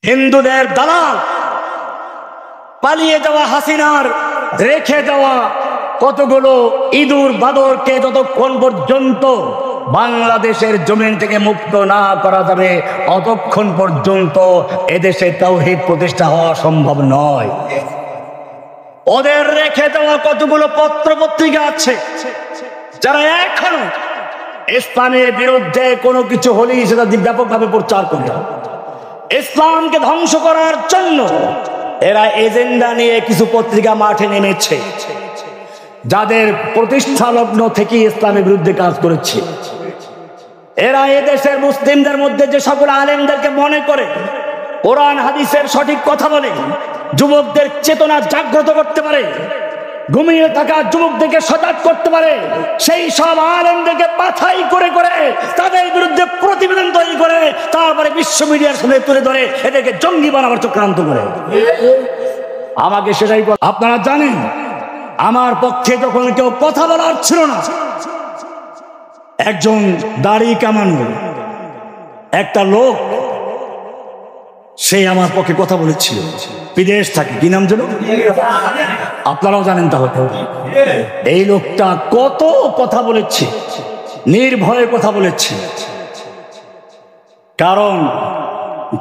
হিন্দুদের দালাল, পালিয়ে যাওয়া হাসিনার রেখে যাওয়া কতগুলো ইঁদুর বাদরকে যতক্ষণ পর্যন্ত বাংলাদেশের জমিন থেকে মুক্ত না করা যাবে ততক্ষণ পর্যন্ত এদেশে তাওহীদ প্রতিষ্ঠা হওয়া সম্ভব নয়। ওদের রেখে দেওয়া কতগুলো পত্র পত্রিকা আছে যারা এখনো ইসলামের বিরুদ্ধে কোনো কিছু হলেই সেটা ব্যাপকভাবে প্রচার করে। ইসলামকে ধ্বংস করার জন্য এরা এজেন্ডা নিয়ে কিছু পত্রিকা মাঠে নেমেছে, যাদের প্রতিষ্ঠা লগ্ন থেকে ইসলামের বিরুদ্ধে কাজ করেছে। এরা এদেশের মুসলিমদের মধ্যে যে সকল আলেমদেরকে মনে করে কোরআন হাদিসের সঠিক কথা বলে, যুবকদের চেতনা জাগ্রত করতে পারে, ঘুমিয়ে থাকা যুবকদেরকে সজাগ করতে পারে, সেই সব আলেমদেরকে বাছাই করে করে তাদের বিরুদ্ধে প্রতিবেদন তৈরি করে তারপরে বিশ্ব মিডিয়ার সামনে তুলে ধরে এদেরকে জঙ্গি বানাবার চক্রান্ত করে। আমাকে সেটাই আপনারা জানেন, আমার পক্ষে যখন কেউ কথা বলার ছিল না, একজন দাড়ি কামানো একটা লোক সে আমার পক্ষে কথা বলেছিল, বিদেশ থাকে, কি নাম যেন আপনারাও জানেন। তাহলে এই লোকটা কত কথা বলেছে, নির্ভয়ে কথা বলেছে। কারণ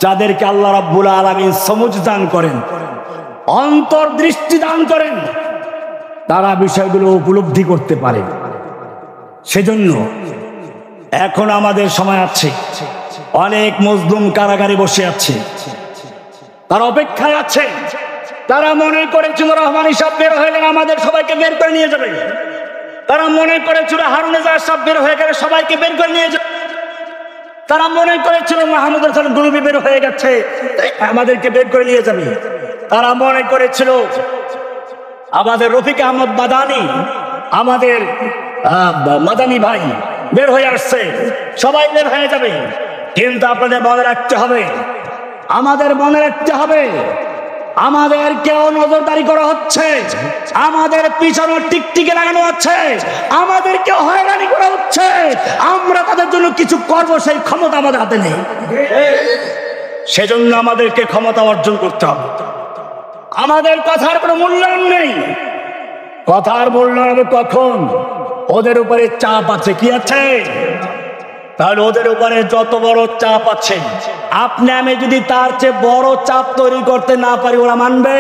যাদেরকে আল্লাহ রাব্বুল আলামিন সমঝ দান করেন, অন্তর্দৃষ্টি দান করেন, তারা বিষয়গুলো উপলব্ধি করতে পারে। সেজন্য এখন আমাদের সময় আছে, অনেক মজলুম কারাগারে বসে আছে, তারা অপেক্ষায় আছে। তারা মনে করেছিল রহমানী সাহেব বের হয়ে গেলে আমাদের সবাইকে বের করে নিয়ে যাবে। তারা মনে করেছিল হারুন এজাজ সাহেব বের হয়ে গেলে সবাইকে বের করে নিয়ে যাবে। তারা মনে করেছিল মাহমুদ হাসান গুরুবি বের হয়ে গেছে, আমাদেরকে বের করে নিয়ে যাবে। তারা মনে করেছিল আমাদের রফিক আহমদ মাদানি, আমাদের মাদানি ভাই বের হয়ে আসছে, সবাই বের হয়ে যাবে। কিন্তু আপনাদের মনে রাখতে হবে, আমাদের মনে রাখতে হবে, আমাদেরকেও নজরদারি করা হচ্ছে, আমাদের পিছনে টিকটিকে লাগানো হচ্ছে, আমাদেরকে হয়রানি করা হচ্ছে। আমরা তাদের জন্য কিছু করবো সেই ক্ষমতা আমাদের হাতে নেই। সেজন্য আমাদেরকে ক্ষমতা অর্জন করতে হবে। আমাদের কথার কোনো মূল্যায়ন নেই। কথার মূল্যায়ন হবে কখন? ওদের উপরে চাপ আছে। কি আছে? তাহলে ওদের উপরে যত বড় চাপ আছে, আপনি আমি যদি তার চেয়ে বড় চাপ তৈরি করতে না পারি, ওরা মানবে?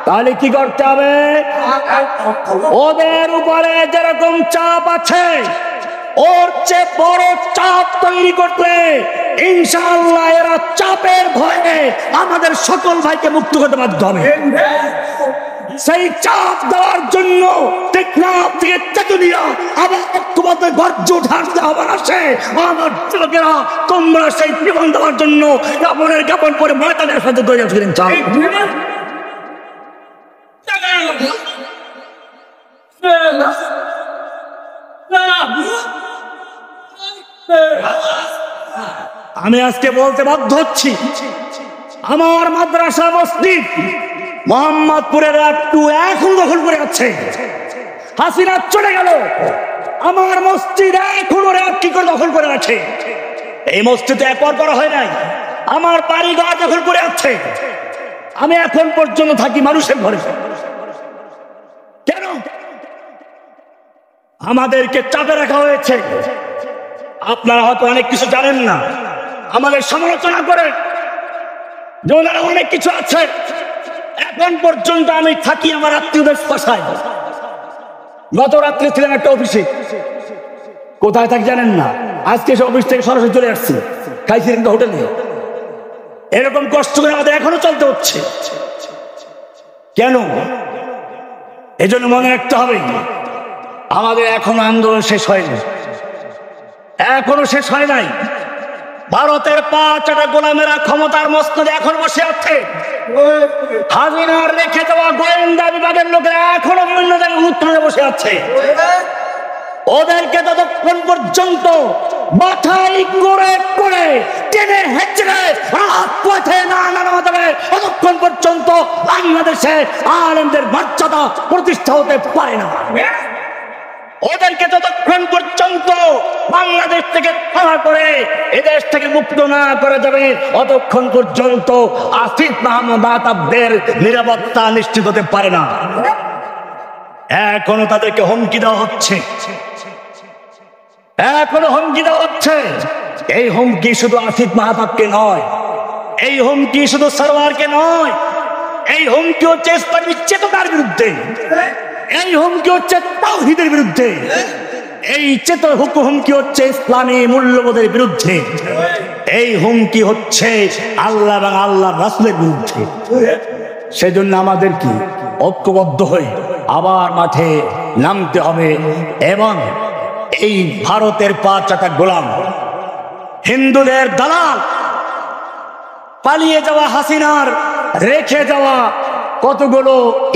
তাহলে কি করতে হবে? ওদের উপরে যেরকম চাপ আছে, ওর চেয়ে বড় চাপ তৈরি করতে ইনশাআল্লাহ এরা চাপের ভয়ে আমাদের সকল ভাইকে মুক্ত করতে বাধ্য হবে। সেই চাপ দেওয়ার জন্য টেকনাফ থেকে তেতুলিয়া আবার তোমাদের গর্জ ঢালতে হবে না। সে আমার যুবকেরা, তোমরা সেই জীবন দেওয়ার জন্য কাপড়ের কাপড় পরে ময়দানের সাথে তৈরি করেন। চাও আমি আজকে বলতে বাধ্য হচ্ছি, আমার মাদ্রাসা মসজিদ মোহাম্মদপুরের একটু এখন দখল করে আছে। হাসিনা চলে গেল, আমার মসজিদ এখন ওরা কি করে দখল করে আছে? এই মসজিদে একবার করা হয় নাই, আমার বাড়ি ঘর দখল করে আছে। আমি এখন পর্যন্ত থাকি মানুষের ঘরে। কেন? আমাদেরকে চাপে রাখা হয়েছে। আপনারা হয়তো অনেক কিছু জানেন না, আমাদের সমালোচনা করে যে ওনারা অনেক কিছু আছে। এখন পর্যন্ত আমি থাকি আমার আত্মীয়দের বাসায়। গত রাত্রে ছিলাম একটা অফিসে। কোথায় থাকি জানেন না? আজকে সে অফিস থেকে সরাসরি চলে আসছে, খাইছি একটা হোটেলে। এরকম কষ্ট করে আমাদের এখনো চলতে হচ্ছে। কেন? এজন্য মনে রাখতে হবে, আমাদের এখনো আন্দোলন শেষ হয়নি, এখনো শেষ হয় নাই। ভারতের 5টা গোলামেরা ক্ষমতার মসনদে এখন বসে আছে। হাসিনার রেখে দেওয়া গোয়েন্দা বিভাগের লোকেরা এখনো বিভিন্ন জায়গায় উত্তরে বসে আছে। ওদেরকে ততক্ষণ পর্যন্ত বাছাই করে করে টেনে হেঁচড়ে রাজপথে না নামানো যাবে ততক্ষণ পর্যন্ত বাংলাদেশে আলেমদের মর্যাদা প্রতিষ্ঠা হতে পারে না। ওদেরকে যতক্ষণ পর্যন্ত বাংলাদেশ থেকে ক্ষমা করে এদেশ থেকে মুক্ত না করা যাবে ততক্ষণ পর্যন্ত আসিফ মাহমুদ আতাবদের নিরাপত্তা নিশ্চিত হতে পারে না। এখনো তাদেরকে হুমকি দেওয়া হচ্ছে, এখনো হুমকি দেওয়া হচ্ছে। এই হুমকি শুধু আসিফ মাহতাবকে নয়, এই হুমকি শুধু সরওয়ারকে নয়, এই হুমকি হচ্ছে ইসলামী চেতনার বিরুদ্ধে, এই হুমকি হচ্ছে তাওহীদের বিরুদ্ধে, এই হুমকি হচ্ছে ইসলামী মূল্যবোধের বিরুদ্ধে, এই হুমকি হচ্ছে আল্লাহ এবং আল্লাহর রাসূলের বিরুদ্ধে। সেজন্য আমাদের কি ঐক্যবদ্ধ হয়ে আবার মাঠে নামতে হবে এবং এই ভারতের পা চাকা গোলাম, হিন্দুদের দালাল, পালিয়ে যাওয়া হাসিনার রেখে যাওয়া কতগুলো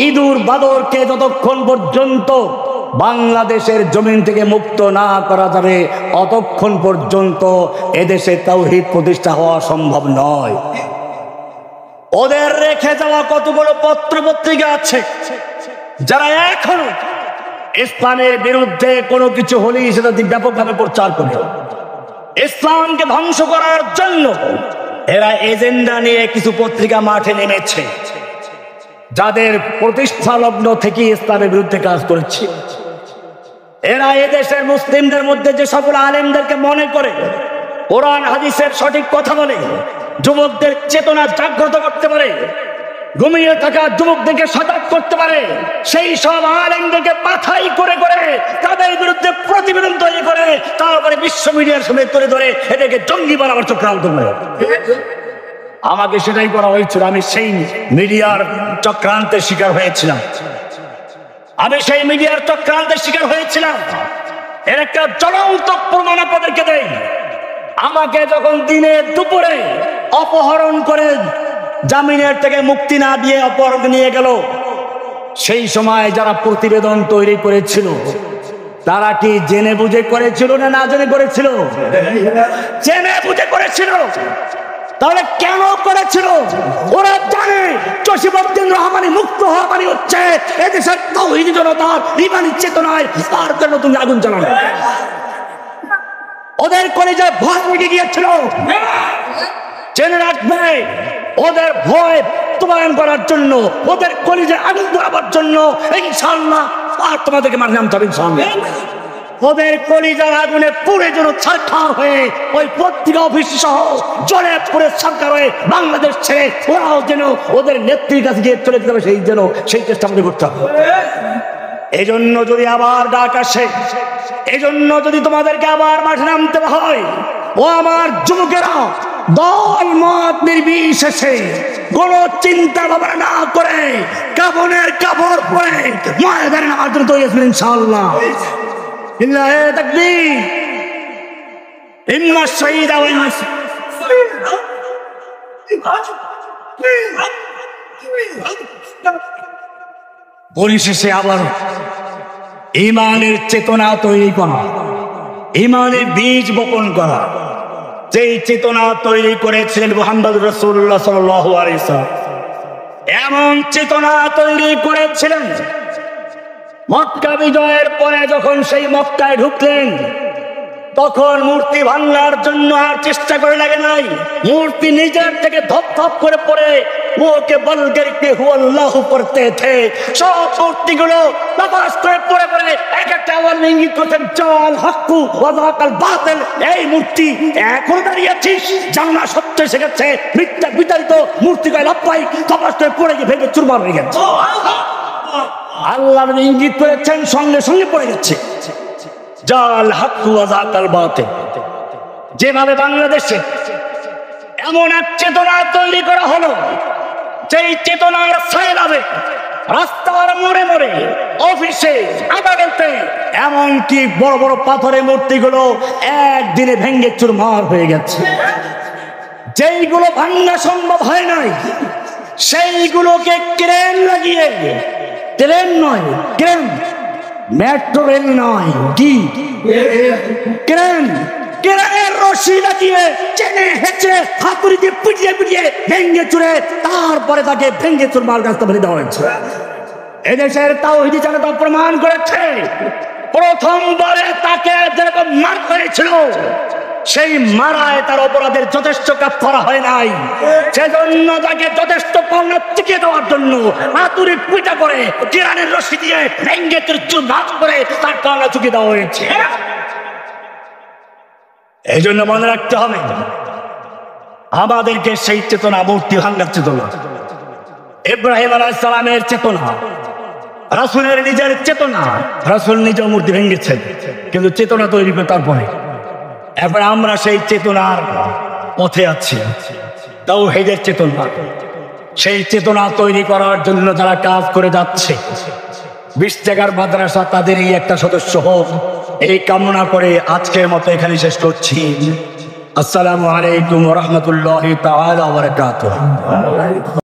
ইঁদুর বাদরকে যতক্ষণ পর্যন্ত বাংলাদেশের জমিন থেকে মুক্ত না করা যাবে ততক্ষণ পর্যন্ত এদেশে তাওহীদ প্রতিষ্ঠা হওয়া সম্ভব নয়। ওদের রেখে যাওয়া কতগুলো পত্র পত্রিকা আছে যারা এখনো ইসলামের বিরুদ্ধে কোনো কিছু হলেই সেটা ব্যাপকভাবে প্রচার করে, ইসলামকে ধ্বংস করার জন্য এরা এজেন্ডা নিয়ে কিছু পত্রিকা মাঠে নেমেছে, যাদের প্রতিষ্ঠা লগ্ন থেকে ইসলামের বিরুদ্ধে কাজ করেছে। এরা এদেশের মুসলিমদের মধ্যে যে সকল আলেমদেরকে মনে করে কোরআন হাদিসের সঠিক কথা বলে, যুবকদের চেতনা জাগ্রত করতে পারে, ঘুমিয়ে থাকা যুবকদেরকে সজাগ করতে পারে, সেই সব আলেমদেরকে বাছাই করে করে তাদের বিরুদ্ধে প্রতিবেদন তৈরি করে তারপরে বিশ্ব মিডিয়ার সামনে তুলে ধরে এদেরকে জঙ্গি বানাবার চক্রান্ত করে। আমাকে সেটাই করা হয়েছিল, আমি সেই মিডিয়ার চক্রান্তের শিকার হয়েছিলাম, আমি সেই মিডিয়ার চক্রান্তের শিকার হয়েছিলাম। এর একটা জ্বলন্ত প্রমাণ আপনাদেরকে দেই। আমাকে যখন দিনে দুপুরে অপহরণ করে জামিনের থেকে মুক্তি না দিয়ে অপহরণ নিয়ে গেল, সেই সময় যারা প্রতিবেদন তৈরি করেছিল তারা কি জেনে বুঝে করেছিল না না জেনে করেছিল? জেনে বুঝে করেছিল। তাহলে কেন করেছিল? ওরা জানে জসিমউদ্দিন রহমানী মুক্ত হওয়া মানে হচ্ছে এদেশের তাওহীদি জনতার ঈমানি চেতনায় তার জন্য তুমি আগুন জ্বালানো। ওদের কলিজায় ভয় লেগে গিয়েছিল। জেনে রাখবে, ওদের ভয় বাস্তবায়ন করার জন্য, ওদের কলিজায় আগুন ধরাবার জন্য ইনশাআল্লাহ আর তোমাদেরকে মাঠে নামতে হবে ইনশাআল্লাহ। ওদের কলিজার আগুনে পুড়ে যেন ছারখার হয়ে ওই পত্রিকা অফিস সহ জলে পুড়ে ছারখার হয়ে বাংলাদেশ ছেড়ে ওরাও যেন ওদের নেত্রীর কাছে গিয়ে চলে যেতে হবে, সেই চেষ্টা আমাদের করতে হবে। এই জন্য যদি আবার ডাক আসে, এই জন্য যদি তোমাদেরকে আবার মাঠে নামতে হয়, ও আমার যুবকেরা, দল মত নির্বিশেষে কোন চিন্তা ভাবনা না করে কাফনের কাপড় পরে ময়দানে নামার জন্য তৈরি আছেন ইনশাআল্লাহ। ইল্লাহি তাকবীর, ইন্না শাহীদা ওয়া ইন্না পরিশেষে আবার ঈমানের চেতনা তৈরি করা, ঈমানের বীজ বপন করা, যেই চেতনা তৈরি করেছিলেন মুহাম্মদ রাসূলুল্লাহ সাল্লাল্লাহু আলাইহি ওয়াসাল্লাম। এমন চেতনা তৈরি করেছিলেন মক্কা বিজয়ের পরে যখন সেই মক্কায় ঢুকলেন, তখন মূর্তি ভাঙার জন্য আর চেষ্টা করে লাগে নাই। মূর্তি নিজের থেকে ধপ ধপ করে পড়ে মুখে বলগের কে হুয়াল্লাহু পড়তে থে। সব মূর্তিগুলো নামাজ করে পড়ে পড়ে এক একটা আওয়াজ ইঙ্গিত করতেন, জাল হাক্কু ওয়া যাকাল বাতিল। এই মূর্তি এখন দাঁড়িয়ে আছিস, জানা সত্য এসে গেছে, মিথ্যা বিতাড়িত। মূর্তি গায়ে লাফাই নামাজ করে পড়ে গিয়ে ভেঙে চুরমার হয়ে গেছে। আল্লাহ ইঙ্গিত করেছেন, সঙ্গে সঙ্গে পড়ে যাচ্ছে। জাল হাক্কু ওয়া যাকাল বাতিল। যেভাবে বাংলাদেশে এমন এক চেতনা তৈরি করা হলো, যেই চেতনার ছায়ালাভে রাস্তার মোড়ে মোড়ে, অফিসে, আদালতে, এমনকি বড় বড় পাথরের মূর্তিগুলো একদিনে ভেঙ্গে চুরমার হয়ে গেছে। যেইগুলো ভাঙা সম্ভব হয় নাই, সেইগুলোকে ক্রেন লাগিয়ে, ট্রেন নয় ক্রেন, মেট্রো রেল নয়, কি ক্রেন, ক্রেনের রশি লাগিয়ে চেনে হেঁচে হাতুড়ি দিয়ে পিটিয়ে পিটিয়ে ভেঙ্গে চুরে তারপরে তাকে ভেঙ্গে চুরমার রাস্তা ফেলে দেওয়া হয়েছে। এদেশের তাওহীদি জনতা প্রমাণ করেছে প্রথমবারে তাকে যেরকম মার হয়েছিল, সেই মারায় তার অপরাধের যথেষ্ট কাফারা হয় নাই। সেজন্য তাকে যথেষ্ট পাওনা টিকিয়ে দেওয়ার জন্য হাতুড়ি পিটা করে কিরানের রশি দিয়ে রেঙ্গেতের চুল ভাগ করে তার পাওনা চুকিয়ে দেওয়া হয়েছে। এই জন্য মনে রাখতে হবে, আমাদেরকে সেই চেতনা, মূর্তি ভাঙ্গার চেতনা, ইব্রাহিম আলাইহিস সালামের চেতনা, রাসূলের নিজের চেতনা, রাসূল নিজেও মূর্তি ভেঙেছেন, কিন্তু চেতনা তৈরি করে তারপরে এখন আমরা সেই চেতনার পথে আছি, তাওহীদের চেতনা। সেই চেতনা তৈরি করার জন্য যারা কাজ করে যাচ্ছে, 20 টাকার মাদ্রাসা তাদেরই একটা সদস্য হোক, এই কামনা করে আজকের মতো এখানে শেষ করছি। আসসালামু আলাইকুম ওয়া রাহমাতুল্লাহি তাআলা ওয়া বারাকাতুহু।